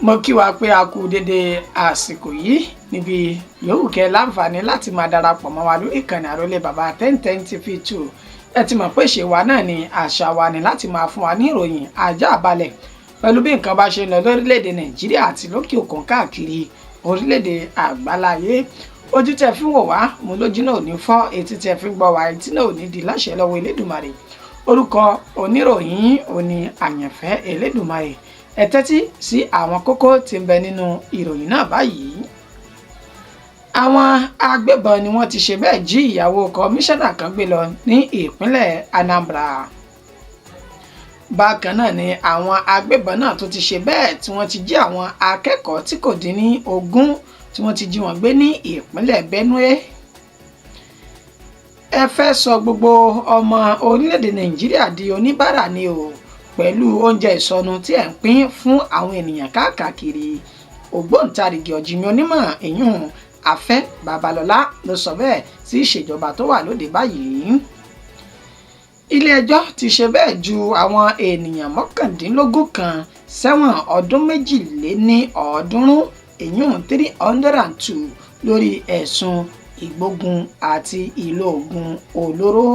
mo kí wa pé a kú dédé àsìkò yìí níbi yòówù kẹ́ láǹfààní láti máa darapọ̀ mọ́ wa lórí ìkànnì Àrólé Bàbá 1010 TV2. ẹ ti mọ̀ pé ṣe wa náà ni àṣà wa ni láti máa fún wa ní ìròyìn ajá balẹ̀ pẹ̀lú bí nǹkan bá ṣe ń lọ lórílẹ̀‐èdè Nàìjíríà àti lókè òkun káàkiri orílẹ̀‐èdè àgbáláyé. ojú tẹ́ fi ń wò wá mo lójú náà ò ní fọ́, etí tẹ́ fi ń gbọ́ wá etí náà ò ní di láṣẹ lọ́wọ́ Elédùmarè. orúkọ oníròyìn òní àyànfẹ́ Elédùmarè. ẹ tẹ́tí sí àwọn kókó tí ń bẹ nínú ìròyìn náà báyìí. àwọn agbébọn ni wọ́n ti ṣe bẹ́ẹ̀ jí ìyàwó kọmíṣánná kan gbé lọ ní ìpínlẹ̀ Anambra. bákan náà ni àwọn agbébọn náà tó ti ṣe bẹ́ẹ̀ tí wọ́n ti jí àwọn akẹ́kọ̀ọ́ tí kò dín ní 20 tí wọ́n ti jí wọn gbé ní ìpínlẹ̀ Benue. ẹ fẹ́ sọ gbogbo ọmọ orílẹ̀-èdè Nàìjíríà di oníbàárà ni o pẹ̀lú oúnjẹ ìsọnù tí ẹ̀ ń pín fún àwọn ènìyàn káàkiri. ògbóǹtarìgì ọ̀jìnmí onímọ̀ èyún Afẹ́ Babalọ́lá ló sọ bẹ́ẹ̀ sí ìṣèjọba tó wà lóde báyìí. ilé-ẹjọ́ ti ṣe bẹ́ẹ̀ ju àwọn ènìyàn 19 kan sẹ́wọ̀n ọdún 250 èyún 302 lórí ẹ̀sùn ìgbógun àti ìlò oògùn olóró.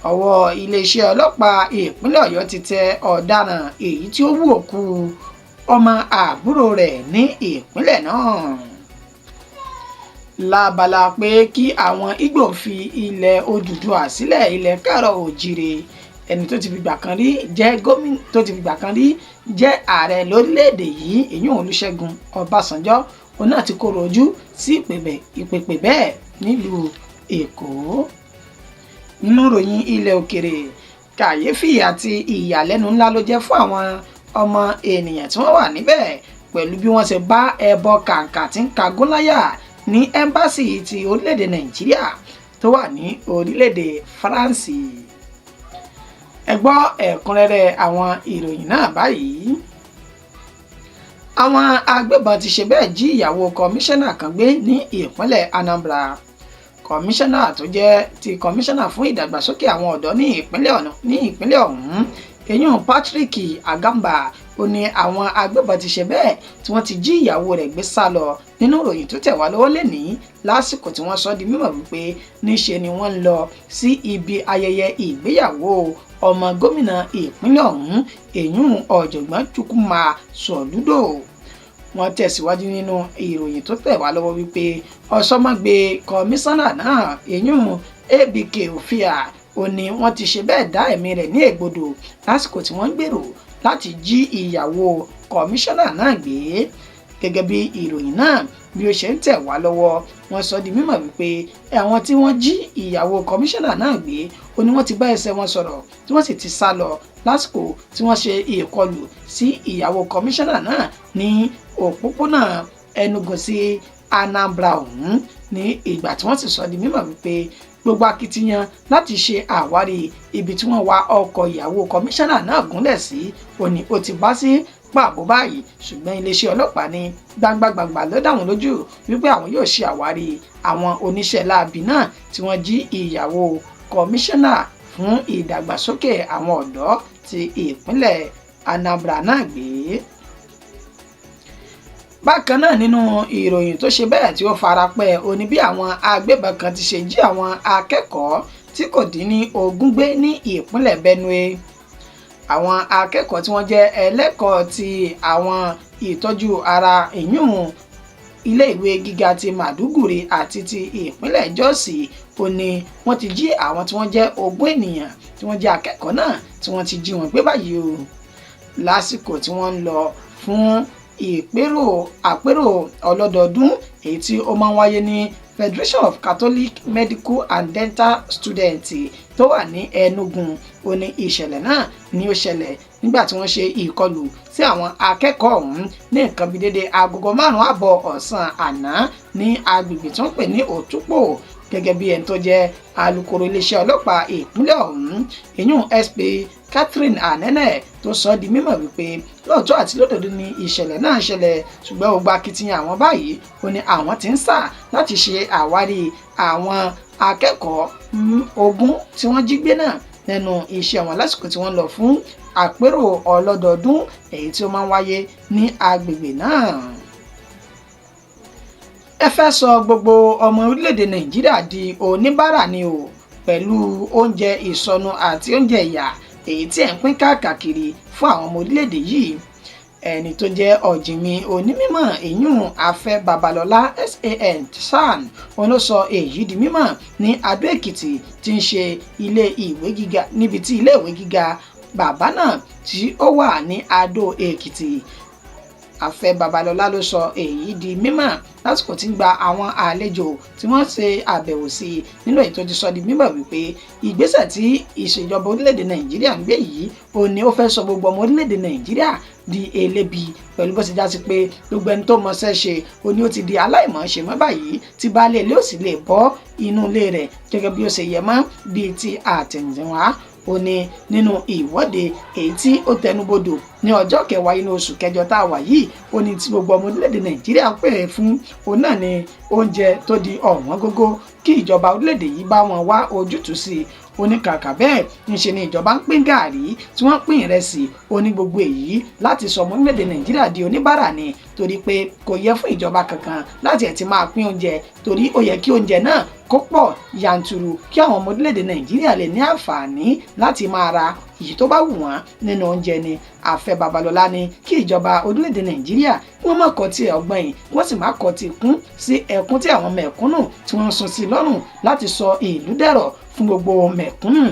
ọwọ́ iléeṣẹ́ ọlọ́pàá ìpínlẹ̀ Ọ̀yọ́ ti tẹ ọ̀daràn èyí tí ó wú òkú ọmọ àbúrò rẹ̀ ní ìpínlẹ̀ náà. lábala pé kí àwọn Ìgbò fi ilẹ̀ Odùduwà sílẹ̀ ilẹ̀ Káàárọ̀-o-jíire, ẹni tó ti fìgbà kan rí jẹ́ gómìnà tó ti fìgbà kan rí jẹ́ ààrẹ lórílẹ̀‐èdè yìí èyún Olúṣẹ́gun Ọbásanjọ́ òun náà ti kóró ojú sí ìpèpè bẹ́ẹ̀ nílùú Èkó. nínú ìròyìn ilẹ̀ òkèrè, kàyéfì àti ìyàlẹ́nu ńlá ló jẹ́ fún àwọn ọmọ ènìyàn tí wọ́n wà níbẹ̀ pẹ̀lú bí wọ́n ṣe bá ẹbọ kàǹkà tí ń ka gúnláyà ní ẹ́mbásì ti orílẹ̀-èdè Nàìjíríà tó wà ní orílẹ̀-èdè Fáránsì. ẹ gbọ́ ẹ̀kúnrẹ́rẹ́ àwọn ìròyìn náà báyìí. àwọn agbébọn ti ṣe bẹ́ẹ̀ jí ìyàwó kọmíṣánná kan gbé ní ìpínlẹ̀ Anambra. kọmíṣánná tó jẹ́ ti kọmíṣánná fún ìdàgbàsókè àwọn ọ̀dọ́ ní ìpínlẹ̀ ọ̀hún èyún Patrick Agamba ó ní àwọn agbébọn ti ṣe bẹ́ẹ̀ tí wọ́n ti jí ìyàwó rẹ̀ gbé sá lọ. nínú ìròyìn tó tẹ̀ wá lọ́wọ́ lénìí lásìkò tí wọ́n sọ di mímọ̀ wípé níṣe ni wọ́n ń lọ sí ibi ayẹyẹ ìgbéyàwó ọmọ gómìnà ìpínlẹ̀ ọ̀hún èyún ọ̀jọ̀gbọ́n Chukwuma Soludo. wọ́n tẹ̀síwájú nínú ìròyìn tó tẹ̀ wá lọ́wọ́ wípé ọ̀sọ́mọ́gbé kọmíṣánná náà èyún ABK Ofia ó ní wọ́n ti ṣe bẹ́ẹ̀ dá ẹ̀mí rẹ̀ ní ègbodò lásìkò tí wọ́n ń gbèrò láti jí ìyàwó kọmíṣánná náà gbé. gẹ́gẹ́ bí ìròyìn náà bí ó ṣe ń tẹ̀ wá lọ́wọ́, wọ́n sọ di mímọ̀ wípé àwọn tí wọ́n jí ìyàwó kọmíṣánná náà gbé ó ní wọ́n ti bá ẹsẹ̀ wọn sọ̀rọ̀ tí wọ́n sì ti sá lọ lásìkò tí wọ́n ṣe ìkọlù sí ìyàwó kọmíṣánná náà ní òpópónà Enugu sí Anambra ọ̀hún. ní ìgbà tí wọ́n sì sọ di mímọ̀ wípé gbogbo akitiyan láti ṣe àwárí ibi tí wọ́n wa ọkọ̀ ìyàwó kọmíṣánná náà gúnlẹ̀ sí òní ó ti bá sí pàbó báyìí, ṣùgbọ́n iléeṣẹ́ ọlọ́pàá ní gbangba ló dá wọn lójú wípé àwọn yóò ṣe àwárí àwọn oníṣẹ́ láabi náà tí wọ́n jí ìyàwó kọmíṣánná fún ìdàgbàsókè àwọn ọ̀dọ́ ti ìpínlẹ̀ Anambra náà gbé. bákan náà nínú ìròyìn tó ṣe bẹ́ẹ̀ tí ó fara pẹ́ òní bí àwọn agbébọn kan ti ṣe jí àwọn akẹ́kọ̀ọ́ tí kò dín ní 20 gbé ní ìpínlẹ̀ Benue. àwọn akẹ́kọ̀ọ́ tí wọ́n jẹ́ ẹlẹ́kọ̀ọ́ ti àwọn ìtọ́jú ara ìyún ilé ìwé gíga ti Màdúgùrí àti ti ìpínlẹ̀ Jọ́ọ̀sì ó ní wọ́n ti jí àwọn tí wọ́n jẹ́ 20 ènìyàn tí wọ́n jẹ́ akẹ́kọ̀ọ́ náà tí wọ́n ti jí wọn gbé báyìí o. lásìkò tí wọ́n ń lọ fún àpérò ọlọ́dọọdún èyí tí ó máa ń wáyé ní Federation of Catholic Medical and Dental Students tó wà ní Enugu ó ní ìṣẹ̀lẹ̀ náà ni ó ṣẹlẹ̀ nígbà tí wọ́n ṣe ìkọlù sí àwọn akẹ́kọ̀ọ́ ọ̀hún ní nǹkan bíi dédé agogo 5:30 ọ̀sán àná ní agbègbè tí wọ́n pè ní Òtúpò. gẹ́gẹ́ bí ẹni tó jẹ́ alukoro iléeṣẹ́ ọlọ́pàá ìpínlẹ̀ ọ̀hún èyún SP Catherine Anene tó sọ di mímọ̀ wípé lóòótọ́ àti lódodo ni ìṣẹ̀lẹ̀ náà ṣẹlẹ̀ ṣùgbọ́n gbogbo akitiyan àwọn báyìí ó ní àwọn ti ń sà láti ṣe àwárí àwọn akẹ́kọ̀ọ́ 20 tí wọ́n jí gbé náà lẹ́nu iṣẹ́ wọn lásìkò tí wọ́n lọ fún àpérò ọlọ́dọọdún èyí tí ó máa ń wáyé ní agbègbè náà. Ẹ fẹ́ sọ gbogbo ọmọ orílẹ̀-èdè Nàìjíríà di oníbàárà ni o, pẹ̀lú oúnjẹ ìsọnù àti oúnjẹ ìyà èyí tí ẹ̀ ń pín káàkiri fún àwọn ọmọ orílẹ̀-èdè yìí. Ẹni tó jẹ́ ọ̀jìnmí onímọ̀ ìyún Afẹ́ Babalọ́lá SAN òun ló sọ èyí di mímọ̀ ní Adó Èkìtì tí ń ṣe ilé ìwé gíga níbi tí ilé ìwé gíga bàbá náà tí ó wà ní Adó Èkìtì. Afẹ́ Babalọ́lá ló sọ èyí di mímọ̀ lásìkò tí ń gba àwọn àlejò tí wọ́n ṣe àbẹ̀wò sí i nínú èyí tó ti sọ di mímọ̀ wípé ìgbésẹ̀ tí ìṣèjọba orílẹ̀-èdè Nàìjíríà ń gbé yìí ó ní ó fẹ́ sọ gbogbo ọmọ orílẹ̀-èdè Nàìjíríà di elébi pẹ̀lú bó ṣe já sí pé gbogbo ẹni tó mọṣẹ́ ṣe ó ní ó ti di aláìmọ̀ọ́ṣe mọ́ báyìí tí baálé ilé ò sì lè bọ́ inú ilé rẹ̀ gẹ́gẹ́ bí ó ṣe yẹ mọ́ bíi ti àtẹ̀yìnwá. Ó ní nínú ìwọ́de èyí tí ó tẹnubodò ní ọjọ́ 10 inú oṣù kẹjọ tá a wà yìí ó ní tí gbogbo ọmọ orílẹ̀-èdè Nàìjíríà pè é fún òun náà ni oúnjẹ tó di ọ̀wọ́n gógó kí ìjọba orílẹ̀-èdè yìí bá wọn wá ojútùú sí i. Ó ní kàkà bẹ́ẹ̀ ńṣe ni ìjọba ń pín gàárì tí wọ́n pín ìrẹsì. Ó ní gbogbo èyí láti sọ ọmọ orílẹ̀-èdè Nàìjíríà di oníbàárà ni, torí pé kò yẹ fún ìjọba kankan láti ẹ̀ ti máa pín oúnjẹ, torí ó yẹ kí oúnjẹ náà kó pọ̀ yanturu kí àwọn ọmọ orílẹ̀-èdè Nàìjíríà lè ní àǹfààní láti máa ra èyí tó bá wù wọ́n nínú oúnjẹ ni. Afẹ́ Babalọ́lá ní kí ìjọba orílẹ̀-èdè Nàìjíríà wọ́n má kọ́ ti ọgbọ́n yìí wọ́n sì má kọ́ ti kún sí ẹkún tí àwọn mẹ̀kúnnù tí wọ́n sún sí lọ́rùn láti sọ ìlú dẹ̀rọ̀ fún gbogbo mẹ̀kúnnù.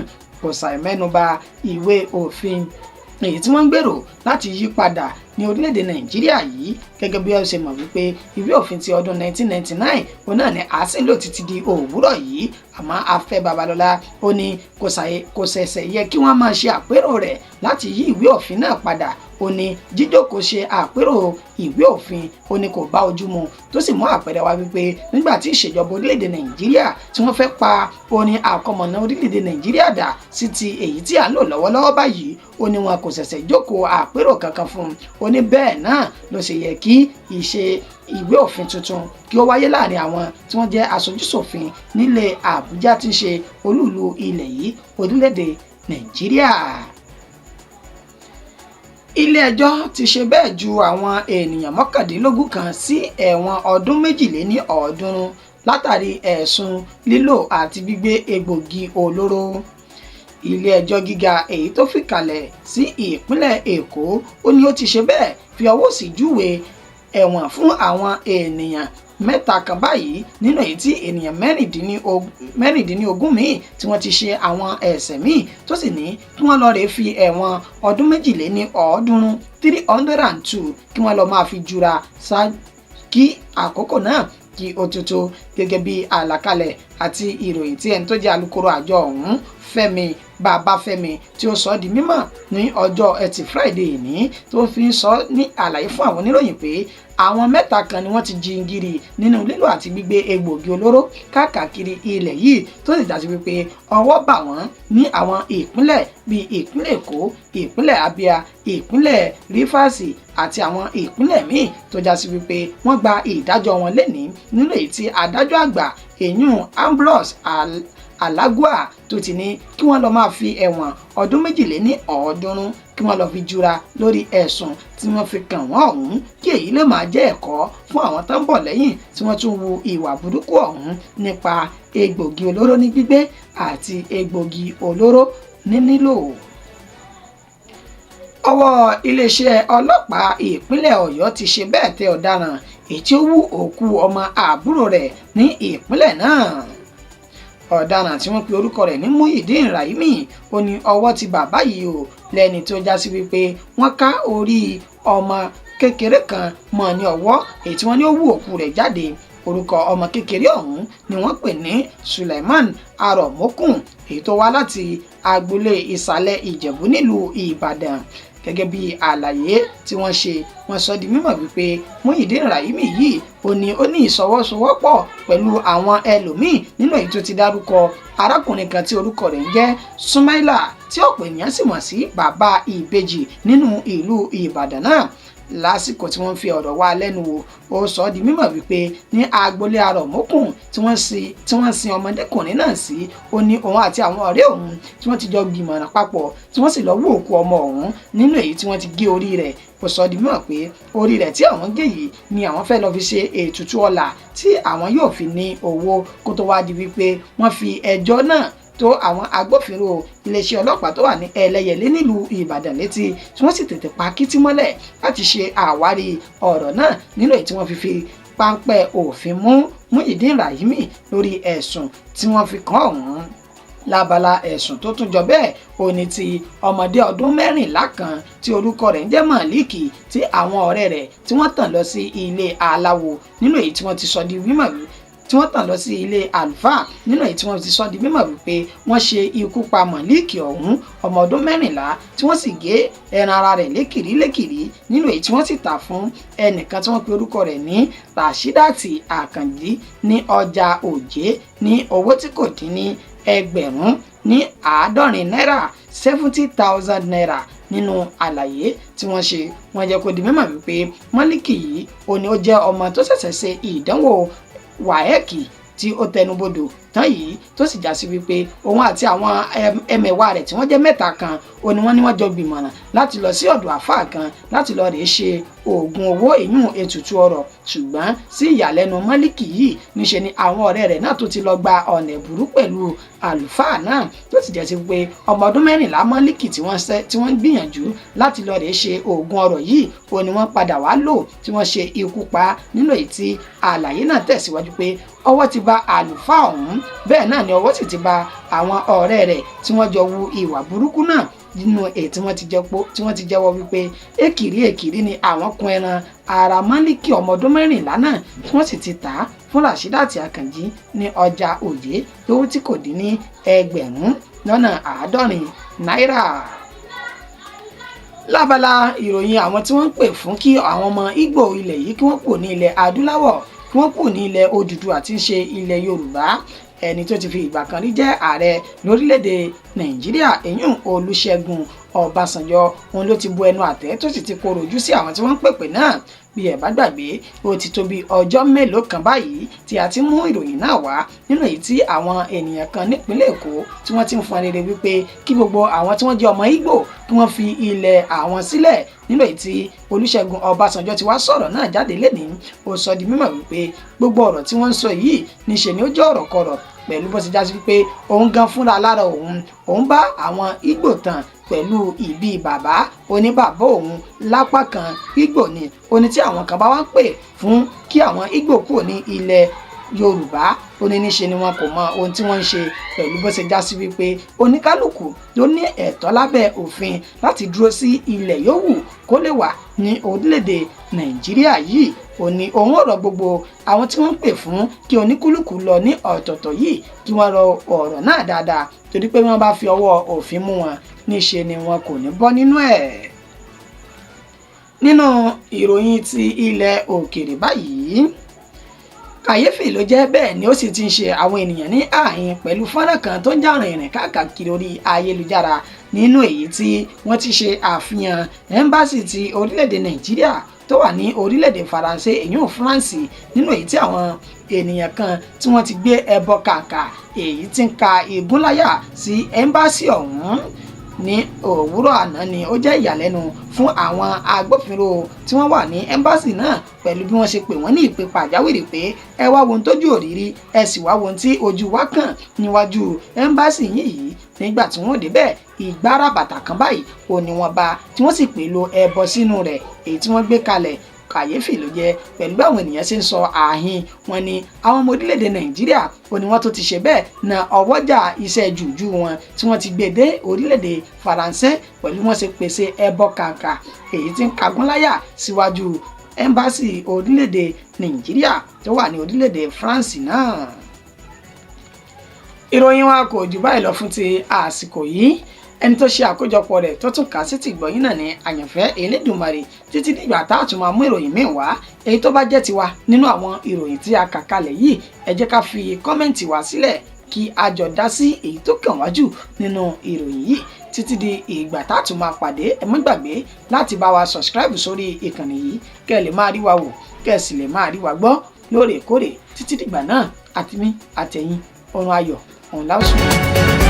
Kò ṣàì mẹ́nuba ìwé òfin èyí tí wọ́n ń gbèrò láti yí padà ní orílẹ̀-èdè Nàìjíríà yìí gẹ́gẹ́ bí ó ṣe mọ̀ wípé ìwé òfin ti ọdún 1999 òun náà ni a sì lò títí di òwúrọ̀ yìí. Àmọ́ Afẹ́ Babalọ́lá ó ní kò ṣẹ̀ṣẹ̀ yẹ kí wọ́n máa ṣe àpérò rẹ̀ láti yí ìwé òfin náà padà. Ó ní jíjókòó ṣe àpérò ìwé òfin ó ní kò bá ojú mu, tó sì mú àpẹẹrẹ wá wípé nígbà tí ìṣèjọba orílẹ̀-èdè Nàìjíríà tí wọ́n fẹ́ pa orin àkọmọ̀nà orílẹ̀-èdè Nàìjíríà dà sí ti èyí tí à ń lò lọ́wọ́lọ́wọ́ báyìí. Ó ní wọn kò ṣẹ̀ṣẹ̀ jókòó àpérò kankan fún un. Ó ní bẹ́ẹ̀ náà ló ṣe yẹ kí ìṣe ìwé òfin tuntun kí ó wáyé láàrin àwọn tí wọ́n jẹ́ aṣojúṣòfin nílẹ̀ Àbújá tí ń ṣe olúùlú ilẹ̀ yìí orílẹ̀-èdè Nàìjíríà. Ilé-ẹjọ́ ti ṣe bẹ́ẹ̀ ju àwọn ènìyàn 19 kan sí ẹ̀wọ̀n ọdún 250 látàrí ẹ̀sùn lílò àti gbígbé egbògi olóró. Ilé-ẹjọ́ gíga èyí tó fìkàlẹ̀ sí ìpínlẹ̀ Èkó ó ní ó ti ṣe bẹ́ẹ̀ fi ọwọ́ sí júwe ẹ̀wọ̀n fún àwọn ènìyàn 3 kan báyìí nínú èyí tí ènìyàn 16 míì tí wọ́n ti ṣe àwọn ẹ̀ṣẹ̀ míì tó sì ní kí wọ́n lọ rèé fi ẹ̀wọ̀n ọdún 302 kí wọ́n lọ máa fi jura kí àkókò náà kí ó tó gẹ́gẹ́ bí àlàkalẹ̀ àti ìròyìn tí ẹni tó jẹ́ alukoro àjọ ọ̀hún Fẹ́mi Babáfẹ́mi tí ó sọ di mímọ̀ ní ọjọ́ Ẹtì Friday ní tó fi ń sọ ní àlàyé fún àwọn oníròyìn pé àwọn 3 kan ni wọ́n ti jingiri nínú lílò àti gbígbé egbògi olóró káàkiri ilẹ̀ yìí tó sì dájú wípé ọwọ́ bà wọ́n ní àwọn ìpínlẹ̀ bíi ìpínlẹ̀ Èkó, ìpínlẹ̀ Abia, ìpínlẹ̀ Rivers àti àwọn ìpínlẹ̀ míì tó já sí wípé wọ́n gba ìdájọ́ wọn lénìí nínú èyí tí adájọ́ àgbà èyún Ambrose Alagua tó ti ní kí wọ́n lọ máa fi ẹ̀wọ̀n ọdún 250 kí wọ́n lọ fi jura lórí ẹ̀sùn tí wọ́n fi kàn wọ́n ọ̀hún kí èyí lè máa jẹ́ ẹ̀kọ́ fún àwọn tó ń bọ̀ lẹ́yìn tí wọ́n tún wu ìwà burúkú ọ̀hún nípa egbògi olóró ní gbígbé àti egbògi olóró ní nílò. Ọwọ́ iléeṣẹ́ ọlọ́pàá ìpínlẹ̀ Ọ̀yọ́ ti ṣe bẹ́ẹ̀ tẹ ọ̀daràn èyí tí ó wú òkú ọmọ àbúrò rẹ̀ ní ìpínlẹ̀ náà. Ọ̀daràn tí wọ́n pe orúkọ rẹ̀ ní Muyideen Raimi ó ní ọwọ́ ti bàbá yìí o lẹ́ni tó já sí wípé wọ́n ká orí ọmọ kékeré kan mọ́ ní ọwọ́ èyí tí wọ́n ní ó wú òkú rẹ̀ jáde. Orúkọ ọmọ kékeré ọ̀hún ni wọ́n pè ní Suleiman Arọ̀mọ́kùn èyí tó wá láti agboolé Ìsàlẹ̀ Ìjẹ̀bú nílùú Ìbàdàn. Gẹ́gẹ́ bí àlàyé tí wọ́n ṣe, wọ́n sọ di mímọ̀ wípé Muyideen Raimi yìí ó ní ìsọwọ́sowọ́pọ̀ pẹ̀lú àwọn ẹlòmíì nínú èyí tó ti dárúkọ arákùnrin kan tí orúkọ rẹ̀ ń jẹ́ Sumaila tí ọ̀pọ̀ ènìyàn sì mọ̀ sí bàbá ìbejì nínú ìlú Ìbàdàn náà. lásìkò tí wọ́n fi ọ̀rọ̀ wá lẹ́nu wò ó sọ di mímọ̀ wípé ní agboolé Arọ̀mọ́kùn tí wọ́n sin ọmọdékùnrin náà sí ó ní òun àti àwọn ọ̀rẹ́ òun tí wọ́n ti jọ gbìmọ̀ràn papọ̀ tí wọ́n sì lọ wú òkú ọmọ ọ̀hún nínú èyí tí wọ́n ti gé orí rẹ̀ ó sọ di mímọ̀ pé orí rẹ̀ tí àwọn gé yìí ni àwọn fẹ́ lọ fi ṣe ètùtù ọlà tí àwọn yóò fi ní owó kó tó wá di wípé wọ́n fi ẹjọ́ náà tó àwọn agbófinró iléeṣẹ́ ọlọ́pàá tó wà ní Ẹlẹ́yẹlé nílùú Ìbàdàn létí tí wọ́n sì tètè pa kítí mọ́lẹ̀ láti ṣe àwárí ọ̀rọ̀ náà nínú èyí tí wọ́n fi páńpẹ́ òfin mú Muyideen Rahimi lórí ẹ̀sùn tí wọ́n fi kàn ọ̀hún. Lábala ẹ̀sùn tó tún jọ bẹ́ẹ̀ ó ní ti ọmọdé ọdún 14 kan tí orúkọ rẹ̀ ń jẹ́ Màlíkì tí àwọn ọ̀rẹ́ rẹ̀ tí wọ́n tàn lọ sí ilé aláwo nínú èyí tí wọ́n ti sọ di mímọ̀ tí wọ́n tàn lọ sí ilé àlùfáà nínú èyí tí wọ́n ti sọ di mímọ̀ wípé wọ́n ṣe ikú pa Màlíkì ọ̀hún ọmọ ọdún 14 tí wọ́n sì gé ẹran ara rẹ̀ lékìrí nínú èyí tí wọ́n sì tà fún ẹnìkan tí wọ́n pe orúkọ rẹ̀ ní Rashidati Àkànjí ní ọjà Òjé ní owó tí kò dín ní ẹgbẹ̀rún ní 70 náírà 70,000 naira nínú àlàyé tí wọ́n ṣe wọ́n jẹ́ kó di mímọ̀ wípé Màlíkì yìí ó jẹ́ ọmọ tó ṣẹ̀ṣẹ̀ ṣe ìdánwò wáẹ́ẹ̀kì tí ó tẹnubodò tán yìí tó sì já sí wípé òun àti àwọn ẹmẹ̀wà rẹ̀ tí wọ́n jẹ́ 3 kan ó ní wọ́n jọ gbìmọ̀ràn láti lọ sí ọ̀dọ̀ àfáà kan láti lọ rèé ṣe oògùn owó ìyún ètùtù ọrọ̀ ṣùgbọ́n sí ìyàlẹ́nu Màlíkì yìí níṣe ni àwọn ọ̀rẹ́ rẹ̀ náà tó ti lọ gba ọ̀nà ẹ̀bùrú pẹ̀lú àlùfáà náà tó sì jẹ́ sí pé ọmọ ọdún 14 Màlíkì tí wọ́n ń gbìyànjú láti lọ rèé ṣe oògùn ọrọ̀ yìí ó ní wọ́n padà wá lò tí wọ́n ṣe ikú pa nínú èyí tí àlàyé náà tẹ̀síwájú pé ọwọ́ ti bà àlùfáà ọ̀hún bẹ́ẹ̀ náà ni ọwọ́ sì ti bà àwọn ọ̀rẹ́ rẹ̀ tí wọ́n jọ wu ìwà burúkú náà nínú èyí tí wọ́n ti jẹ́wọ́ wípé èkìrí ni àwọn kun ẹran ara Màlíkì ọmọ ọdún 14 náà tí wọ́n sì ti tà á fún Rashidati Àkànjí ní ọjà Òjé lówó tí kò dín ní ẹgbẹ̀rún lọ́nà 70 náírà. Lábala ìròyìn àwọn tí wọ́n ń pè fún kí àwọn ọmọ Ìgbò ilẹ̀ yìí kí wọ́n kúrò ní ilẹ̀ adúláwọ̀ kí wọ́n kúrò ní ilẹ̀ Odùduwà tí ń ṣe ilẹ̀ Yorùbá ẹni tó ti fi ìgbà kan rí jẹ́ ààrẹ lórílẹ̀‐èdè Nàìjíríà èyún Olúṣẹ́gun Ọbásanjọ́ òun ló ti bu ẹnu àtẹ́ tó sì ti korò ojú sí àwọn tí wọ́n ń pèpè náà bí ẹ bá gbàgbé ó ti tó bí ọjọ́ mélòó kan báyìí tí a ti mú ìròyìn náà wá nínú èyí tí àwọn ènìyàn kan nípínlẹ̀ Èkó tí wọ́n ti ń fọn rere wípé kí gbogbo àwọn tí wọ́n jẹ́ ọmọ Ìgbò kí wọ́n fi ilẹ̀ àwọn sílẹ̀ nínú èyí tí Olúṣẹ́gun Ọbásanjọ́ ti wá sọ̀rọ̀ náà jáde lénìí ó sọ di mímọ̀ wípé gbogbo ọ̀rọ̀ tí wọ́n ń sọ yìí níṣe ni ó jẹ́ ọ̀rọ̀ kọ̀rọ̀ pẹ̀lú bó ti já sí wípé òun gan fúnra lára òun bá àwọn Ìgbò tàn pẹ̀lú ìbí bàbá oníbàbá òun lápá kan Ìgbò ni ó ní tí àwọn kan bá wá ń pè fún kí àwọn Ìgbò kúrò ní ilẹ̀ Yorùbá ó ní níṣe ni wọn kò mọ ohun tí wọ́n ń ṣe pẹ̀lú bó ṣe já sí wípé oníkálukú ló ní ẹ̀tọ́ lábẹ́ òfin láti dúró sí ilẹ̀ yòówù kó lè wà ní orílẹ̀-èdè Nàìjíríà yìí ó ní òun ọ̀rọ̀ gbogbo àwọn tí wọ́n ń pè fún kí oníkálukú lọ ní ọ̀tọ̀ọ̀tọ̀ yìí kí wọ́n rọ ọ̀rọ̀ náà dáadáa torí pé wọ́n bá fi ọwọ́ òfin mú wọn níṣe ni wọn kò ní bọ́ nínú ẹ̀. Nínú ìròyìn ti ilẹ̀ òkèèrè báyìí kàyéfì ló jẹ́ bẹ́ẹ̀ ni ó sì ti ń ṣe àwọn ènìyàn ní ààyìn pẹ̀lú fọ́nrán kan tó ń jà rìnrìn káàkiri orí ayélujára nínú èyí tí wọ́n ti ṣe àfihàn ẹ́mbásì ti orílẹ̀-èdè Nàìjíríà tó wà ní orílẹ̀-èdè Faransé èyún France nínú èyí tí àwọn ènìyàn kan tí wọ́n ti gbé ẹbọ kàkà èyí tí ń ka ìgúnláyà sí ẹ́mbásì ọ̀hún ní òwúrọ̀ àná ni ó jẹ́ ìyàlẹ́nu fún àwọn agbófinró tí wọ́n wà ní ẹ́mbásì náà pẹ̀lú bí wọ́n ṣe pè wọ́n ní ìpè pàjáwìrì pé ẹ wá wo ohun tójú òrírí ẹ sì wá wo ohun tí ojú wa kàn níwájú ẹ́mbásì yìí nígbà tí wọ́n débẹ̀ ìgbára bàtà kan báyìí ò ní wọ́n bá tí wọ́n sì pèlò ẹbọ sínú rẹ̀ èyí tí wọ́n gbé kalẹ̀ kàyéfì ló jẹ́ pẹ̀lú báwọn ènìyàn ṣe ń sọ ààhín wọn ni àwọn ọmọ orílẹ̀-èdè Nàìjíríà ó ní wọ́n tó ti ṣe bẹ́ẹ̀ na ọwọ́jà iṣẹ́ jùjú wọn tí wọ́n ti gbé dé orílẹ̀-èdè Faransé pẹ̀lú wọ́n ṣe pèsè ẹbọ kàǹkà èyí tí ń kagúnláyà síwájú ẹ́mbásì orílẹ̀-èdè Nàìjíríà tó wà ní orílẹ̀-èdè France náà. Ìròyìn wa kò jù báyìí lọ fún ti àsìkò yìí ẹni tó ṣe àkójọpọ̀ rẹ̀ tó tún kà sí ti gbọ̀yìn náà ní àyànfẹ́ Elédùmarè títí dìgbà tá a tún máa mú ìròyìn míì wá èyí tó bá jẹ́ tiwa nínú àwọn ìròyìn tí a kà kalẹ̀ yìí ẹ jẹ́ ká fi kọ́mẹ̀ǹtì wá sílẹ̀ kí a jọ dá sí èyí tó kàn wájú nínú ìròyìn yìí títí di ìgbà tá a tún máa pàdé. Ẹ má gbàgbé láti bá wa subscribe sórí ìkànnì yìí kẹ́ ẹ lè máa rí wa wò kẹ́ ẹ sì lè máa rí wa gbọ́ lóòrèkóòrè. Títí dìgbà náà, àtìmí àtẹ̀yìn, ọ̀run ayọ̀, ọ̀run láòsùn.